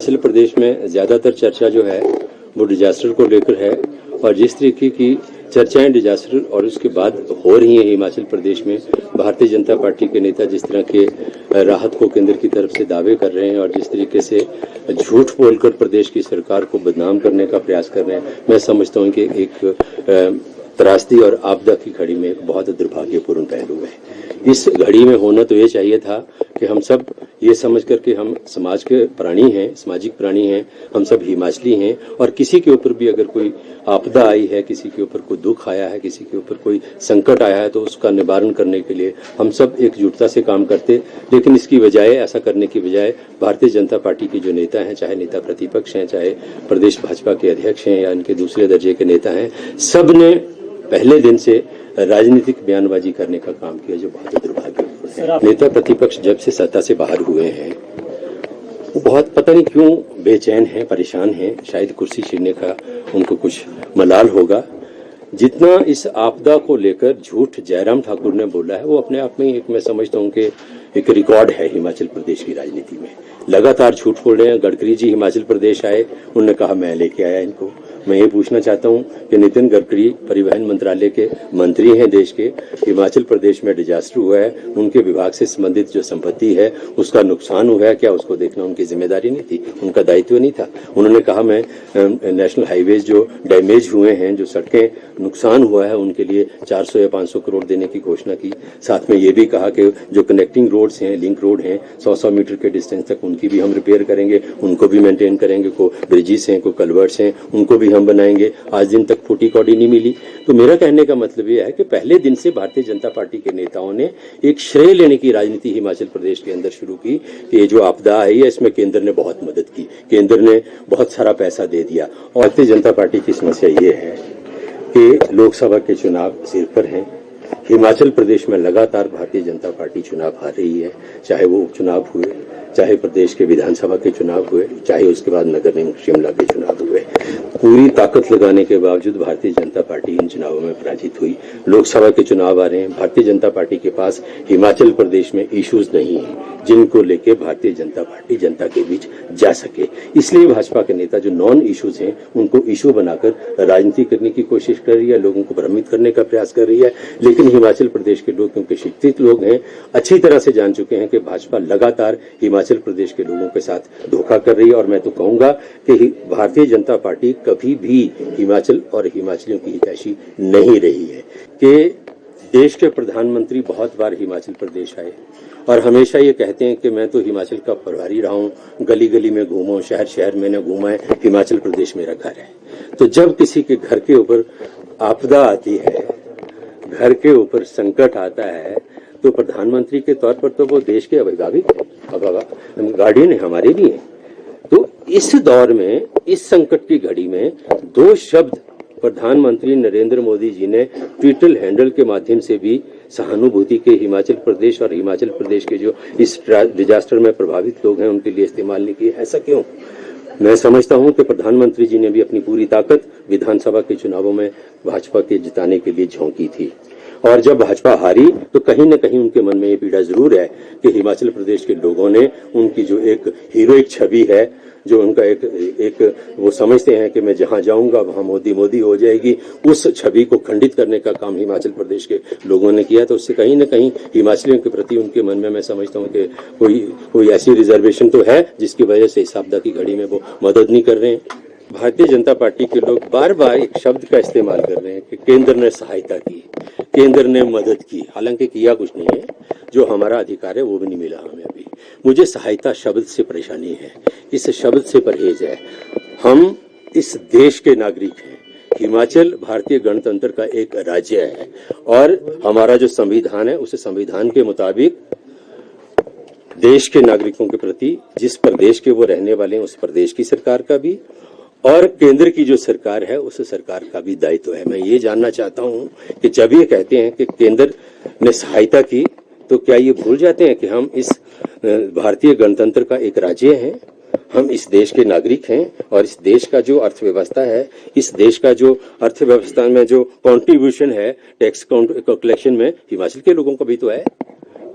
हिमाचल प्रदेश में ज़्यादातर चर्चा जो है वो डिजास्टर को लेकर है और जिस तरीके की चर्चाएं डिजास्टर और उसके बाद हो रही हैं हिमाचल प्रदेश में, भारतीय जनता पार्टी के नेता जिस तरह के राहत को केंद्र की तरफ से दावे कर रहे हैं और जिस तरीके से झूठ बोलकर प्रदेश की सरकार को बदनाम करने का प्रयास कर रहे हैं, मैं समझता हूं कि एक त्रासदी और आपदा की घड़ी में एक बहुत दुर्भाग्यपूर्ण पहलू है। इस घड़ी में होना तो ये चाहिए था कि हम सब ये समझ कर के हम समाज के प्राणी हैं, सामाजिक प्राणी हैं, हम सब हिमाचली हैं और किसी के ऊपर भी अगर कोई आपदा आई है, किसी के ऊपर कोई दुख आया है, किसी के ऊपर कोई संकट आया है तो उसका निवारण करने के लिए हम सब एकजुटता से काम करते। लेकिन इसकी बजाय, ऐसा करने की बजाय भारतीय जनता पार्टी के जो नेता हैं, चाहे नेता प्रतिपक्ष हैं, चाहे प्रदेश भाजपा के अध्यक्ष हैं या इनके दूसरे दर्जे के नेता हैं, सब ने पहले दिन से राजनीतिक बयानबाजी करने का काम किया जो बहुत दुर्भाग्यपूर्ण है। नेता प्रतिपक्ष जब से सत्ता से बाहर हुए हैं वो बहुत पता नहीं क्यों बेचैन हैं, परेशान हैं, शायद कुर्सी छीनने का उनको कुछ मलाल होगा। जितना इस आपदा को लेकर झूठ जयराम ठाकुर ने बोला है वो अपने आप में एक, मैं समझता हूँ कि एक रिकॉर्ड है हिमाचल प्रदेश की राजनीति में। लगातार झूठ बोल रहे हैं। गडकरी जी हिमाचल प्रदेश आए, उन्होंने कहा मैं लेके आया इनको। मैं ये पूछना चाहता हूं कि नितिन गडकरी परिवहन मंत्रालय के मंत्री हैं देश के, हिमाचल प्रदेश में डिजास्टर हुआ है, उनके विभाग से संबंधित जो संपत्ति है उसका नुकसान हुआ है, क्या उसको देखना उनकी जिम्मेदारी नहीं थी, उनका दायित्व नहीं था? उन्होंने कहा मैं नेशनल हाईवेज जो डैमेज हुए हैं, जो सड़कें नुकसान हुआ है, उनके लिए 400 या 500 करोड़ देने की घोषणा की। साथ में ये भी कहा कि जो कनेक्टिंग रोड्स हैं, लिंक रोड हैं, 100-100 मीटर के डिस्टेंस तक उनकी भी हम रिपेयर करेंगे, उनको भी मेंटेन करेंगे। को ब्रिजेस हैं, को कल्वर्ट्स हैं, उनको भी हम बनाएंगे। आज दिन तक फूटी कौड़ी नहीं मिली। तो मेरा कहने का मतलब यह है कि पहले दिन से भारतीय जनता पार्टी के नेताओं ने एक श्रेय लेने की राजनीति हिमाचल प्रदेश के अंदर शुरू की कि ये जो आपदा आई है इसमें केंद्र ने बहुत मदद की, केंद्र ने बहुत सारा पैसा दे दिया। और भारतीय जनता पार्टी की समस्या ये है कि लोकसभा के चुनाव सिर पर हैं। हिमाचल प्रदेश में लगातार भारतीय जनता पार्टी चुनाव हार रही है, चाहे वो उपचुनाव हुए, चाहे प्रदेश के विधानसभा के चुनाव हुए, चाहे उसके बाद नगर निगम शिमला के चुनाव हुए। पूरी ताकत लगाने के बावजूद भारतीय जनता पार्टी इन चुनावों में पराजित हुई। लोकसभा के चुनाव आ रहे हैं, भारतीय जनता पार्टी के पास हिमाचल प्रदेश में इश्यूज नहीं है जिनको लेके भारतीय जनता पार्टी जनता के बीच जा सके। इसलिए भाजपा के नेता जो नॉन इश्यूज हैं उनको इशू बनाकर राजनीति करने की कोशिश कर रही है, लोगों को भ्रमित करने का प्रयास कर रही है। लेकिन हिमाचल प्रदेश के लोग, क्योंकि शिक्षित लोग हैं, अच्छी तरह से जान चुके हैं कि भाजपा लगातार हिमाचल प्रदेश के लोगों के साथ धोखा कर रही है। और मैं तो कहूंगा कि भारतीय जनता पार्टी कभी भी हिमाचल और हिमाचलियों की हितैषी नहीं रही है। कि देश के प्रधानमंत्री बहुत बार हिमाचल प्रदेश आए और हमेशा ये कहते हैं कि मैं तो हिमाचल का प्रभारी रहा हूं, गली गली में घूमा हूं, शहर शहर मैंने घूमा है, हिमाचल प्रदेश मेरा घर है। तो जब किसी के घर के ऊपर आपदा आती है, घर के ऊपर संकट आता है, तो प्रधानमंत्री के तौर पर तो वो देश के अभिभावक हैं, गार्डियन है, हमारे भी हैं। तो इस दौर में, इस संकट की घड़ी में दो शब्द प्रधानमंत्री नरेंद्र मोदी जी ने ट्विटर हैंडल के माध्यम से भी सहानुभूति के हिमाचल प्रदेश और हिमाचल प्रदेश के जो इस डिजास्टर में प्रभावित लोग हैं उनके लिए इस्तेमाल नहीं किए। ऐसा क्यों? मैं समझता हूं कि प्रधानमंत्री जी ने भी अपनी पूरी ताकत विधानसभा के चुनावों में भाजपा के जिताने के लिए झोंकी थी। और जब भाजपा हारी तो कहीं न कहीं उनके मन में ये पीड़ा जरूर है कि हिमाचल प्रदेश के लोगों ने उनकी जो एक हीरोइक छवि है, जो उनका एक वो समझते हैं कि मैं जहां जाऊंगा वहां मोदी मोदी हो जाएगी, उस छवि को खंडित करने का काम हिमाचल प्रदेश के लोगों ने किया। तो उससे कहीं न कहीं हिमाचलियों के प्रति उनके मन में, मैं समझता हूं कि कोई ऐसी रिजर्वेशन तो है जिसकी वजह से इस आपदा की घड़ी में वो मदद नहीं कर रहे हैं। भारतीय जनता पार्टी के लोग बार बार एक शब्द का इस्तेमाल कर रहे हैं कि केंद्र ने सहायता की, केंद्र ने मदद की। हालांकि किया कुछ नहीं है, जो हमारा अधिकार है वो भी नहीं मिला हमें अभी। मुझे सहायता शब्द से परेशानी है, इस शब्द से परहेज है। हम इस देश के नागरिक हैं। हिमाचल भारतीय गणतंत्र का एक राज्य है और हमारा जो संविधान है उस संविधान के मुताबिक देश के नागरिकों के प्रति, जिस प्रदेश के वो रहने वाले हैं उस प्रदेश की सरकार का भी और केंद्र की जो सरकार है उस सरकार का भी दायित्व है। मैं ये जानना चाहता हूं कि जब ये कहते हैं कि केंद्र ने सहायता की, तो क्या ये भूल जाते हैं कि हम इस भारतीय गणतंत्र का एक राज्य हैं, हम इस देश के नागरिक हैं और इस देश का जो अर्थव्यवस्था है, इस देश का जो अर्थव्यवस्था में जो कॉन्ट्रीब्यूशन है टैक्स कलेक्शन में, हिमाचल के लोगों का भी तो है।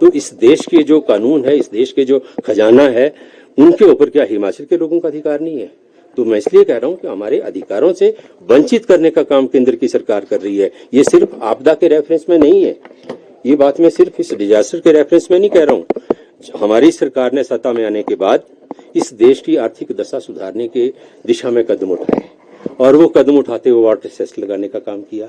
तो इस देश के जो कानून है, इस देश के जो खजाना है, उनके ऊपर क्या हिमाचल के लोगों का अधिकार नहीं है? तो मैं इसलिए कह रहा हूं कि हमारे अधिकारों से वंचित करने का काम केंद्र की सरकार कर रही है। ये सिर्फ आपदा के रेफरेंस में नहीं है, ये बात मैं सिर्फ इस डिजास्टर के रेफरेंस में नहीं कह रहा हूं। हमारी सरकार ने सत्ता में आने के बाद इस देश की आर्थिक दशा सुधारने के दिशा में कदम उठाए और वो कदम उठाते हुए वाटर सेस लगाने का काम किया।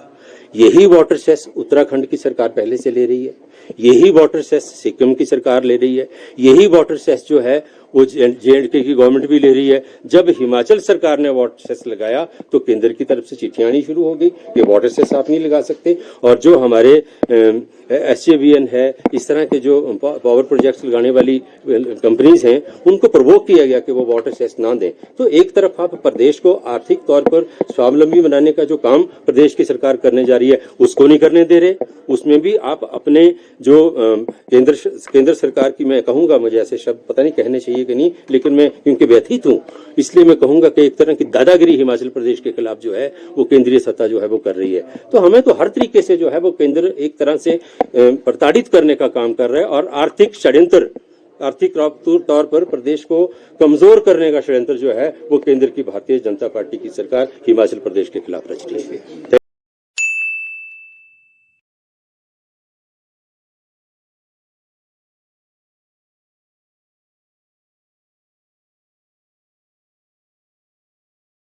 यही वाटर सेस उत्तराखंड की सरकार पहले से ले रही है, यही वाटर सेस सिक्किम की सरकार ले रही है, यही वाटर सेस जो है वो JNK की गवर्नमेंट भी ले रही है। जब हिमाचल सरकार ने वाटर सेस लगाया तो केंद्र की तरफ से चिट्ठियां आनी शुरू हो गई कि वाटर सेस आप नहीं लगा सकते। और जो हमारे SJVN है, इस तरह के जो पावर प्रोजेक्ट्स लगाने वाली कंपनीज हैं, उनको प्रवोक किया गया कि वो वाटर सेस ना दें। तो एक तरफ आप प्रदेश को आर्थिक तौर पर स्वावलंबी बनाने का जो काम प्रदेश की सरकार करने जा रही है उसको नहीं करने दे रहे, उसमें भी आप अपने जो केंद्र सरकार की, मैं कहूंगा, मुझे ऐसे शब्द पता नहीं कहने चाहिए कि नहीं, लेकिन मैं क्योंकि व्यथित हूं इसलिए मैं कहूंगा कि एक तरह की दादागिरी हिमाचल प्रदेश के खिलाफ जो है वो केंद्रीय सत्ता जो है वो कर रही है। तो हमें तो हर तरीके से जो है वो केंद्र एक तरह से प्रताड़ित करने का काम कर रहा है और आर्थिक षड्यंत्र, आर्थिक तौर पर प्रदेश को कमजोर करने का षड्यंत्र जो है वो केंद्र की भारतीय जनता पार्टी की सरकार हिमाचल प्रदेश के खिलाफ रच रही है।